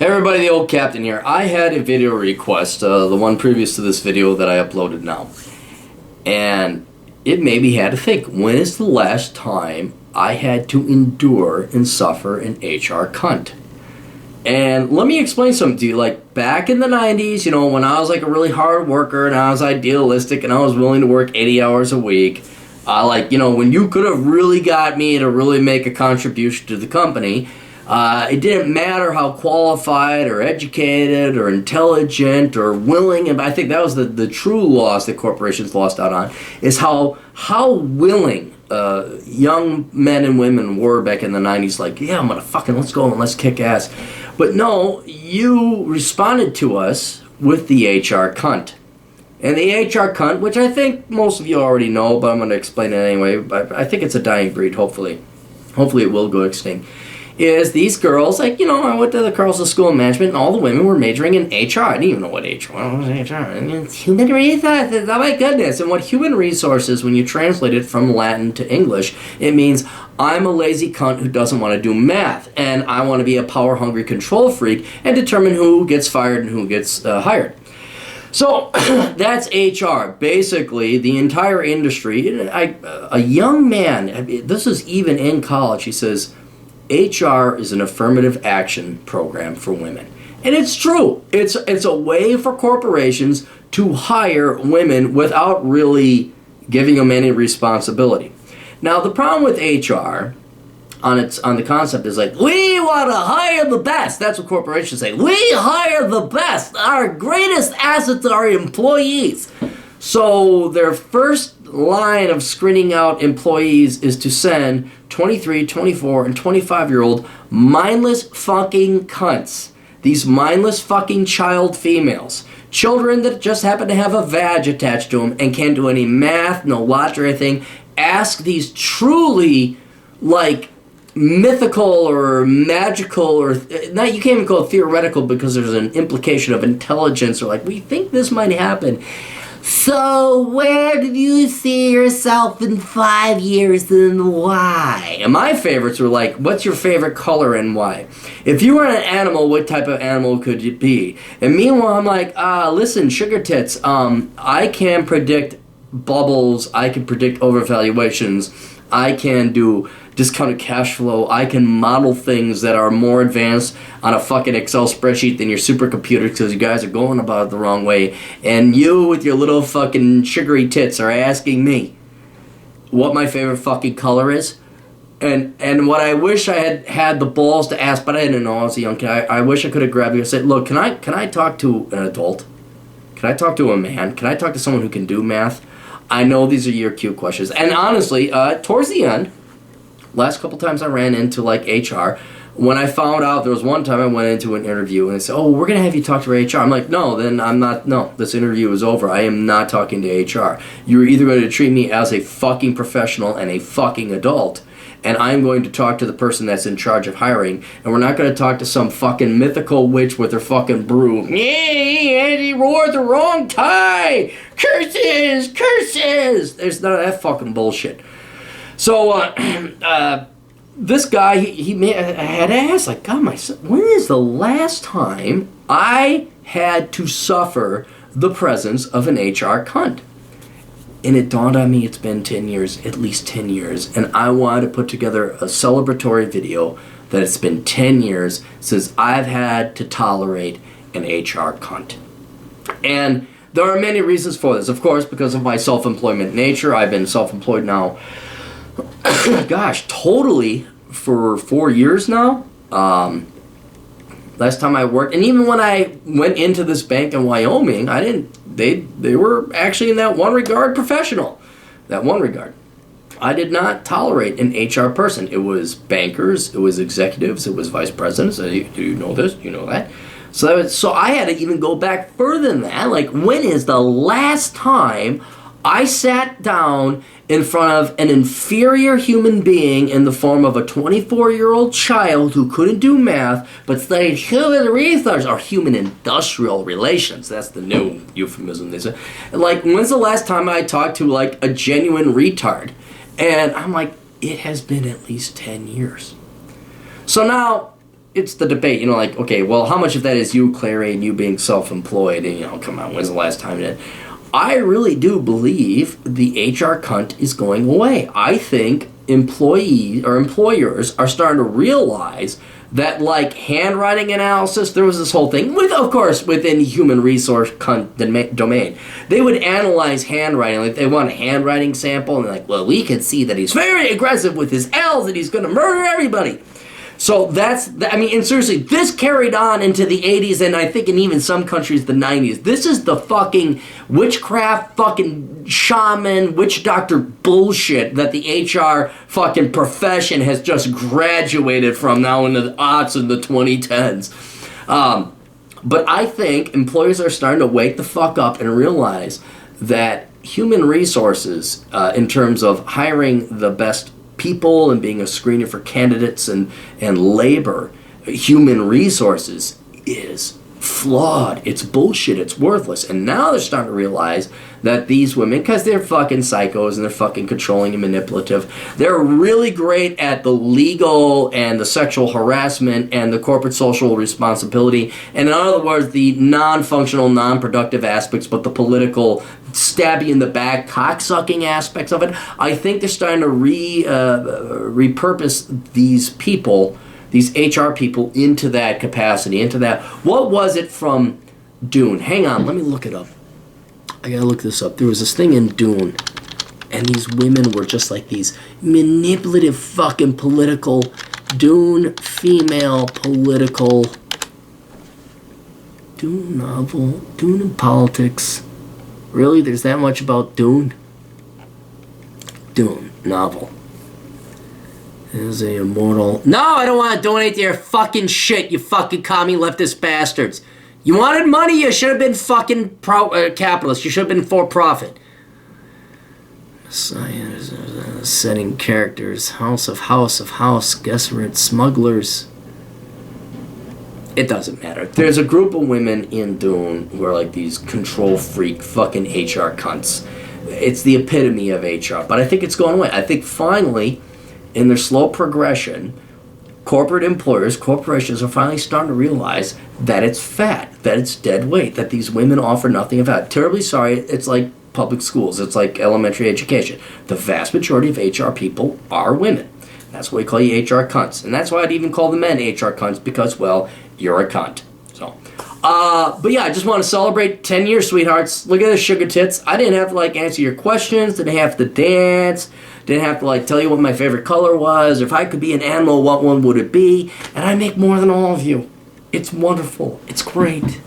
Hey everybody, the old captain here. I had a video request, the one previous to this video that I uploaded now. And it made me had to think, when is the last time I had to endure and suffer an HR cunt? And let me explain something to you. Like, back in the 90s, you know, when I was like a really hard worker and I was idealistic and I was willing to work 80 hours a week, when you could have really got me to really make a contribution to the company, it didn't matter how qualified or educated or intelligent or willing, and I think that was the true loss that corporations lost out on, is how willing young men and women were back in the 90s. Like, yeah, I'm gonna let's go and let's kick ass. But no, you responded to us with the HR cunt. And the HR cunt, which I think most of you already know, but I'm going to explain it anyway. But I think it's a dying breed, hopefully. Hopefully it will go extinct. Is these girls, I went to the Carlson School of Management and all the women were majoring in HR. I didn't even know what HR was. It's human resources, oh my goodness. And what human resources, when you translate it from Latin to English, it means I'm a lazy cunt who doesn't want to do math. And I want to be a power-hungry control freak and determine who gets fired and who gets hired. So that's HR. Basically, the entire industry. A young man, this is even in college, he says, HR is an affirmative action program for women. And it's true. It's a way for corporations to hire women without really giving them any responsibility. Now, the problem with HR on the concept is like, we want to hire the best. That's what corporations say. We hire the best. Our greatest assets are employees. So their first line of screening out employees is to send 23, 24, and 25-year-old mindless fucking cunts. These mindless fucking child females. Children that just happen to have a vag attached to them and can't do any math, no logic or anything. Ask these truly, mythical or magical, or not, you can't even call it theoretical because there's an implication of intelligence, or we think this might happen. So where do you see yourself in 5 years and why? And my favorites were like, what's your favorite color and why? If you were an animal, what type of animal could you be? And meanwhile, I'm like, listen, sugar tits, I can predict bubbles, I can predict overvaluations, I can do discounted cash flow, I can model things that are more advanced on a fucking Excel spreadsheet than your supercomputer because you guys are going about it the wrong way. And you with your little fucking sugary tits are asking me what my favorite fucking color is. And what I wish I had the balls to ask, but I didn't know, I was a young kid. I wish I could have grabbed you and said, look, can I talk to an adult? Can I talk to a man? Can I talk to someone who can do math? I know these are your cute questions. And honestly, towards the end, last couple times I ran into HR, when I found out, there was one time I went into an interview and they said, oh, we're going to have you talk to HR. I'm like, no, then I'm not, no, this interview is over. I am not talking to HR. You're either going to treat me as a fucking professional and a fucking adult, and I'm going to talk to the person that's in charge of hiring, and we're not going to talk to some fucking mythical witch with her fucking broom. Yeah, he wore the wrong tie. Curses, curses. There's none of that fucking bullshit. So, this guy, I had to ask, God, when is the last time I had to suffer the presence of an HR cunt? And it dawned on me it's been 10 years, at least 10 years, and I wanted to put together a celebratory video that it's been 10 years since I've had to tolerate an HR cunt. And there are many reasons for this. Of course, because of my self-employment nature. I've been self-employed now, totally for 4 years now. Last time I worked, and even when I went into this bank in Wyoming, they were actually in that one regard professional. That one regard. I did not tolerate an HR person. It was bankers, it was executives, it was vice presidents. Do you know this? Do you know that? So I had to even go back further than that. When is the last time I sat down in front of an inferior human being in the form of a 24-year-old child who couldn't do math, but studied human resources, or human industrial relations? That's the new euphemism they say. When's the last time I talked to, a genuine retard? And I'm like, it has been at least 10 years. So now, it's the debate, like, okay, well, how much of that is you, Clary, and you being self-employed, and, come on, when's the last time you did? I really do believe the HR cunt is going away. I think employers are starting to realize that, like, handwriting analysis, there was this whole thing, of course, within human resource cunt domain. They would analyze handwriting, like, they want a handwriting sample, and they're like, well, we can see that he's very aggressive with his L's, and he's going to murder everybody. So and seriously, this carried on into the 80s, and I think in even some countries, the 90s. This is the fucking witchcraft, fucking shaman, witch doctor bullshit that the HR fucking profession has just graduated from now in the aughts and the 2010s. But I think employers are starting to wake the fuck up and realize that human resources, in terms of hiring the best people and being a screener for candidates and labor, human resources is flawed. It's bullshit. It's worthless. And now they're starting to realize that these women, because they're fucking psychos and they're fucking controlling and manipulative, they're really great at the legal and the sexual harassment and the corporate social responsibility, and in other words, the non-functional, non-productive aspects, but the political stab you in the back, cocksucking aspects of it. I think they're starting to repurpose these people, these HR people, into that capacity, into that. What was it from Dune? Hang on, let me look it up. I gotta look this up. There was this thing in Dune, and these women were just like these manipulative fucking political, Dune female political, Dune novel, Dune in politics. Really? There's that much about Dune? Dune novel. Is a immortal. No, I don't want to donate to your fucking shit, you fucking commie leftist bastards. You wanted money, you should have been fucking capitalist. You should have been for profit. Messiahs, setting characters, house of house, Gesserit, smugglers. It doesn't matter. There's a group of women in Dune who are like these control freak fucking HR cunts. It's the epitome of HR, but I think it's going away. I think finally, in their slow progression, corporations are finally starting to realize that it's fat, that it's dead weight, that these women offer nothing of value. Terribly sorry, it's like public schools, it's like elementary education. The vast majority of HR people are women. That's why we call you HR cunts. And that's why I'd even call the men HR cunts, because, well, you're a cunt. So, but yeah, I just want to celebrate 10 years, sweethearts. Look at the sugar tits. I didn't have to, like, answer your questions, didn't have to dance, didn't have to, like, tell you what my favorite color was, or if I could be an animal, what one would it be? And I make more than all of you. It's wonderful. It's great.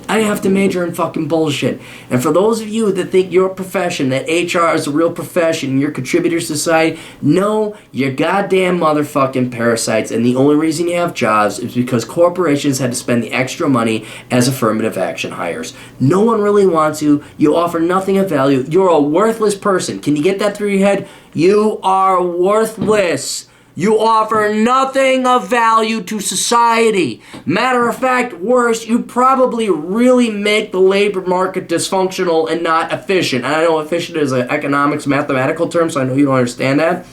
I didn't have to major in fucking bullshit. And for those of you that think your profession, that HR is a real profession, you're contributors to society, no, you're goddamn motherfucking parasites, and the only reason you have jobs is because corporations had to spend the extra money as affirmative action hires. No one really wants you. You offer nothing of value. You're a worthless person. Can you get that through your head? You are worthless. You offer nothing of value to society. Matter of fact, worse, you probably really make the labor market dysfunctional and not efficient. And I know efficient is an economics, mathematical term, so I know you don't understand that.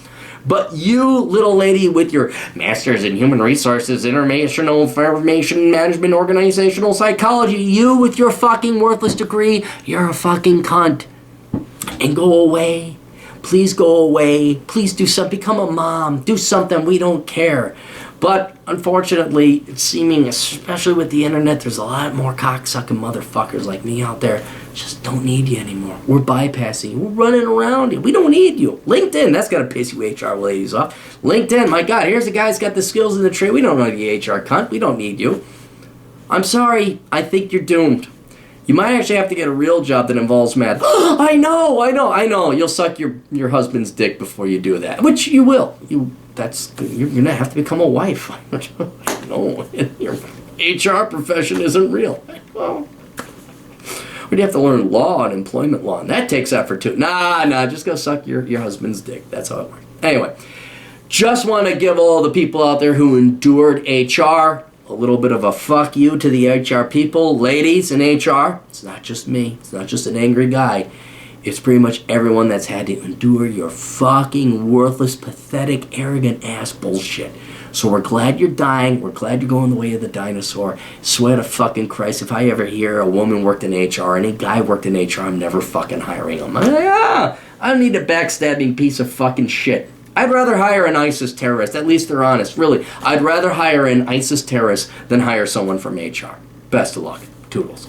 But you, little lady with your master's in human resources, information management, organizational psychology, you with your fucking worthless degree, you're a fucking cunt. And go away. Please go away. Please do something. Become a mom. Do something. We don't care. But unfortunately, it's seeming, especially with the internet, there's a lot more cocksucking motherfuckers like me out there. Just don't need you anymore. We're bypassing you. We're running around you. We don't need you. LinkedIn, that's got to piss you HR ladies off. LinkedIn, my God, here's a guy who's got the skills in the trade. We don't need the HR cunt. We don't need you. I'm sorry. I think you're doomed. You might actually have to get a real job that involves math. I know. You'll suck your husband's dick before you do that, which you will. You're gonna have to become a wife. No, your HR profession isn't real. Well, we'd have to learn law and employment law, and that takes effort too. Nah, just go suck your husband's dick. That's how it works. Anyway, just want to give all the people out there who endured HR a little bit of a fuck you to the HR people, ladies in HR. It's not just me. It's not just an angry guy. It's pretty much everyone that's had to endure your fucking worthless, pathetic, arrogant ass bullshit. So we're glad you're dying. We're glad you're going the way of the dinosaur. Swear to fucking Christ, if I ever hear a woman worked in HR, any guy worked in HR, I'm never fucking hiring him. I don't need a backstabbing piece of fucking shit. I'd rather hire an ISIS terrorist. At least they're honest. Really, I'd rather hire an ISIS terrorist than hire someone from HR. Best of luck. Toodles.